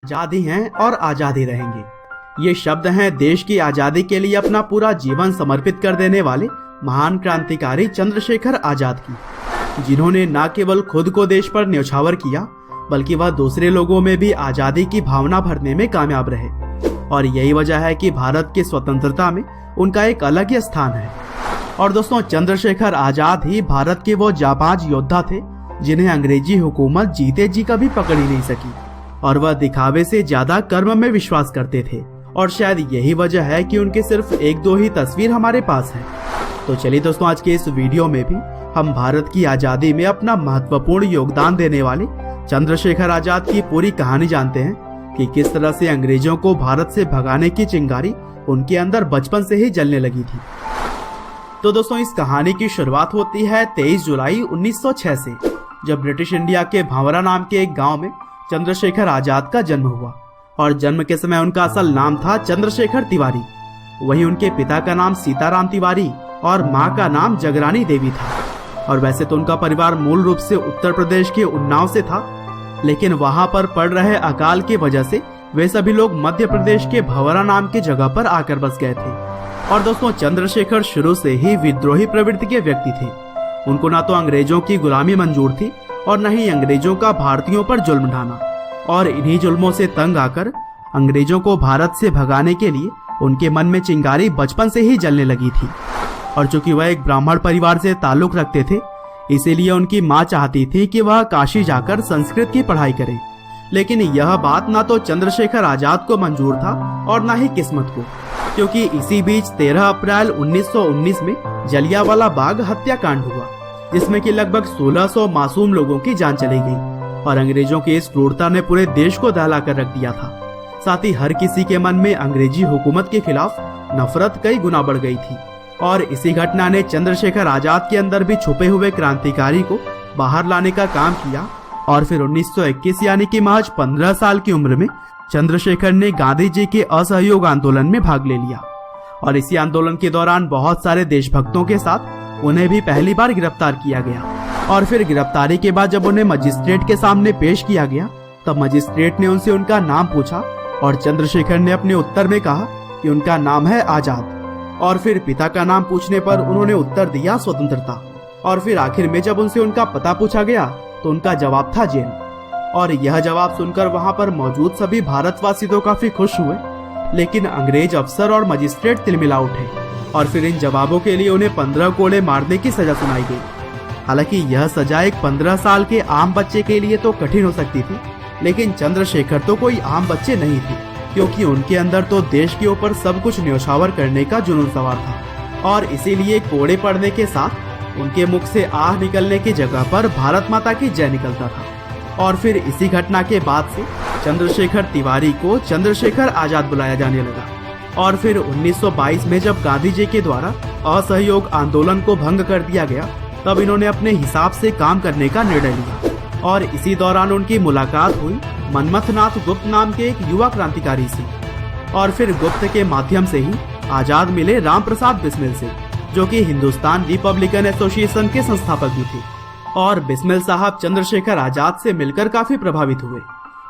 आजादी हैं और आजादी रहेंगे। ये शब्द हैं देश की आजादी के लिए अपना पूरा जीवन समर्पित कर देने वाले महान क्रांतिकारी चंद्रशेखर आजाद की, जिन्होंने न केवल खुद को देश पर न्यौछावर किया बल्कि वह दूसरे लोगों में भी आजादी की भावना भरने में कामयाब रहे। और यही वजह है कि भारत की स्वतंत्रता में उनका एक अलग ही स्थान है। और दोस्तों, चंद्रशेखर आजाद ही भारत के वो जाबाज योद्धा थे जिन्हें अंग्रेजी हुकूमत जीते जी कभी पकड़ ही नहीं सकी, और वह दिखावे से ज्यादा कर्म में विश्वास करते थे। और शायद यही वजह है कि उनके सिर्फ एक दो ही तस्वीर हमारे पास है। तो चलिए दोस्तों, आज के इस वीडियो में भी हम भारत की आजादी में अपना महत्वपूर्ण योगदान देने वाले चंद्रशेखर आजाद की पूरी कहानी जानते हैं कि किस तरह से अंग्रेजों को भारत से भगाने की चिंगारी उनके अंदर बचपन से ही जलने लगी थी। तो दोस्तों, इस कहानी की शुरुआत होती है 23 जुलाई 1906 से, जब ब्रिटिश इंडिया के भावरा नाम के एक गांव में चंद्रशेखर आजाद का जन्म हुआ। और जन्म के समय उनका असल नाम था चंद्रशेखर तिवारी। वहीं उनके पिता का नाम सीताराम तिवारी और माँ का नाम जगरानी देवी था। और वैसे तो उनका परिवार मूल रूप से उत्तर प्रदेश के उन्नाव से था, लेकिन वहां पर पड़ रहे अकाल की वजह से वे सभी लोग मध्य प्रदेश के भवरा नाम की जगह पर आकर बस गए थे। और दोस्तों, चंद्रशेखर शुरू से ही विद्रोही प्रवृत्ति के व्यक्ति थे। उनको ना तो अंग्रेजों की गुलामी मंजूर थी और न ही अंग्रेजों का भारतीयों पर जुल्म ढाना। और इन्हीं जुल्मों से तंग आकर अंग्रेजों को भारत से भगाने के लिए उनके मन में चिंगारी बचपन से ही जलने लगी थी। और चूंकि वह एक ब्राह्मण परिवार से ताल्लुक रखते थे, इसीलिए उनकी माँ चाहती थी कि वह काशी जाकर संस्कृत की पढ़ाई करें। लेकिन यह बात ना तो चंद्रशेखर आजाद को मंजूर था और न ही किस्मत को, क्योंकि इसी बीच 13 अप्रैल 1919 में जलियांवाला बाग हत्याकांड हुआ, जिसमें कि लगभग 1600 मासूम लोगों की जान चली गई। और अंग्रेजों की इस क्रूरता ने पूरे देश को दहला कर रख दिया था। साथ ही हर किसी के मन में अंग्रेजी हुकूमत के खिलाफ नफरत कई गुना बढ़ गई थी। और इसी घटना ने चंद्रशेखर आजाद के अंदर भी छुपे हुए क्रांतिकारी को बाहर लाने का काम किया। और फिर 1921 यानी कि महज 15 साल की उम्र में चंद्रशेखर ने गांधी जी के असहयोग आंदोलन में भाग ले लिया। और इसी आंदोलन के दौरान बहुत सारे देशभक्तों के साथ उन्हें भी पहली बार गिरफ्तार किया गया। और फिर गिरफ्तारी के बाद जब उन्हें मजिस्ट्रेट के सामने पेश किया गया, तब मजिस्ट्रेट ने उनसे उनका नाम पूछा और चंद्रशेखर ने अपने उत्तर में कहा कि उनका नाम है आजाद। और फिर पिता का नाम पूछने पर उन्होंने उत्तर दिया स्वतंत्रता। और फिर आखिर में जब उनसे उनका पता पूछा गया तो उनका जवाब था जेल। और यह जवाब सुनकर वहाँ पर मौजूद सभी भारतवासी तो काफी खुश हुए, लेकिन अंग्रेज अफसर और मजिस्ट्रेट तिलमिला उठे। और फिर इन जवाबों के लिए उन्हें 15 कोड़े मारने की सजा सुनाई गई। हालांकि यह सजा एक 15 साल के आम बच्चे के लिए तो कठिन हो सकती थी, लेकिन चंद्रशेखर तो कोई आम बच्चे नहीं थे, क्योंकि उनके अंदर तो देश के ऊपर सब कुछ न्यौछावर करने का जुनून सवार था। और इसीलिए कोड़े पड़ने के साथ उनके मुख से आह निकलने की जगह पर भारत माता की जय निकलता था। और फिर इसी घटना के बाद से चंद्रशेखर तिवारी को चंद्रशेखर आजाद बुलाया जाने लगा। और फिर 1922 में जब गांधी जी के द्वारा असहयोग आंदोलन को भंग कर दिया गया, तब इन्होंने अपने हिसाब से काम करने का निर्णय लिया। और इसी दौरान उनकी मुलाकात हुई मनमथनाथ गुप्त नाम के एक युवा क्रांतिकारी से। और फिर गुप्त के माध्यम से ही आजाद मिले राम प्रसाद बिस्मिल से, जो कि हिंदुस्तान रिपब्लिकन एसोसिएशन के संस्थापक भी थे। और बिस्मिल साहब चंद्रशेखर आजाद से मिलकर काफी प्रभावित हुए।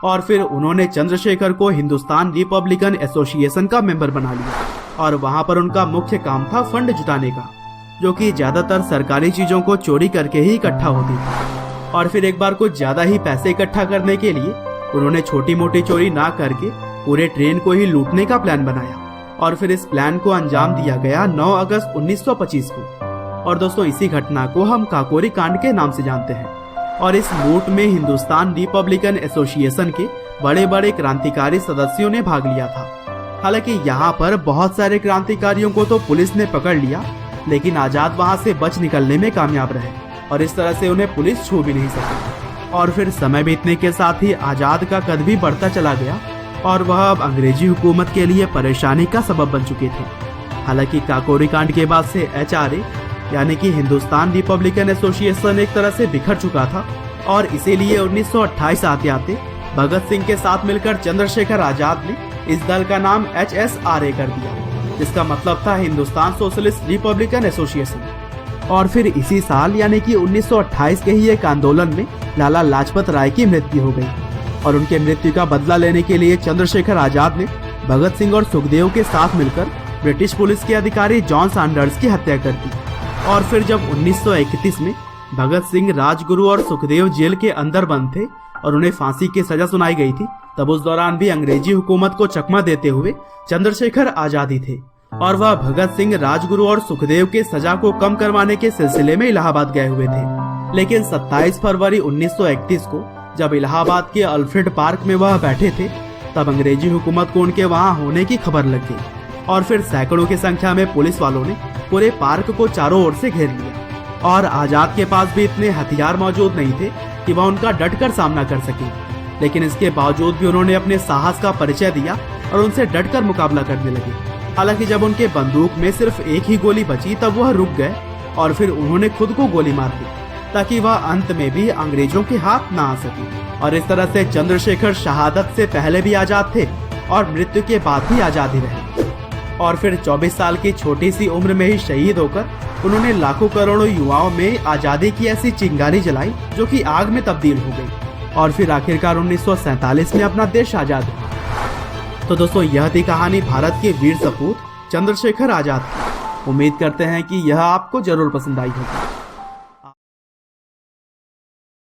और फिर उन्होंने चंद्रशेखर को हिंदुस्तान रिपब्लिकन एसोसिएशन का मेंबर बना लिया। और वहां पर उनका मुख्य काम था फंड जुटाने का, जो कि ज्यादातर सरकारी चीजों को चोरी करके ही इकट्ठा होती थी। और फिर एक बार कुछ ज्यादा ही पैसे इकट्ठा करने के लिए उन्होंने छोटी मोटी चोरी ना करके पूरे ट्रेन को ही लूटने का प्लान बनाया। और फिर इस प्लान को अंजाम दिया गया 9 अगस्त 1925 को। और दोस्तों, इसी घटना को हम काकोरी कांड के नाम से जानते हैं। और इस लूट में हिंदुस्तान रिपब्लिकन एसोसिएशन के बड़े बड़े क्रांतिकारी सदस्यों ने भाग लिया था। हालांकि यहाँ पर बहुत सारे क्रांतिकारियों को तो पुलिस ने पकड़ लिया, लेकिन आजाद वहां से बच निकलने में कामयाब रहे। और इस तरह से उन्हें पुलिस छू भी नहीं सकी। और फिर समय बीतने के साथ ही आजाद का कद भी बढ़ता चला गया और वह अब अंग्रेजी हुकूमत के लिए परेशानी का सबब बन चुके थे। हालांकि काकोरी कांड के बाद से HRA यानी कि हिंदुस्तान रिपब्लिकन एसोसिएशन एक तरह से बिखर चुका था। और इसीलिए 1928 आते आते भगत सिंह के साथ मिलकर चंद्रशेखर आजाद ने इस दल का नाम HSRA कर दिया, जिसका मतलब था हिंदुस्तान सोशलिस्ट रिपब्लिकन एसोसिएशन। और फिर इसी साल यानी कि 1928 के ही एक आंदोलन में लाला लाजपत राय की मृत्यु हो गई। और उनके मृत्यु का बदला लेने के लिए चंद्रशेखर आजाद ने भगत सिंह और सुखदेव के साथ मिलकर ब्रिटिश पुलिस के अधिकारी जॉन सैंडर्स की हत्या कर दी। और फिर जब 1931 में भगत सिंह, राजगुरु और सुखदेव जेल के अंदर बंद थे और उन्हें फांसी की सजा सुनाई गई थी, तब उस दौरान भी अंग्रेजी हुकूमत को चकमा देते हुए चंद्रशेखर आजाद ही थे और वह भगत सिंह, राजगुरु और सुखदेव के सजा को कम करवाने के सिलसिले में इलाहाबाद गए हुए थे। लेकिन 27 फरवरी 1931 को जब इलाहाबाद के अल्फ्रेड पार्क में वह बैठे थे, तब अंग्रेजी हुकूमत को उनके वहां होने की खबर लग गई और फिर सैकड़ों की संख्या में पुलिस वालों ने पूरे पार्क को चारों ओर से घेर लिया। और आजाद के पास भी इतने हथियार मौजूद नहीं थे कि वह उनका डटकर सामना कर सके, लेकिन इसके बावजूद भी उन्होंने अपने साहस का परिचय दिया और उनसे डटकर मुकाबला करने लगे। हालांकि जब उनके बंदूक में सिर्फ एक ही गोली बची तब वह रुक गए और फिर उन्होंने खुद को गोली मार दी ताकि वह अंत में भी अंग्रेजों के हाथ न आ सके। और इस तरह से चंद्रशेखर शहादत से पहले भी आजाद थे और मृत्यु के बाद भी आजाद ही रहे। और फिर 24 साल की छोटी सी उम्र में ही शहीद होकर उन्होंने लाखों करोड़ों युवाओं में आजादी की ऐसी चिंगारी जलाई जो कि आग में तब्दील हो गई और फिर आखिरकार 1947 में अपना देश आजाद हुआ। तो दोस्तों, यह थी कहानी भारत के वीर सपूत चंद्रशेखर आजाद की। उम्मीद करते हैं कि यह आपको जरूर पसंद आई होगी।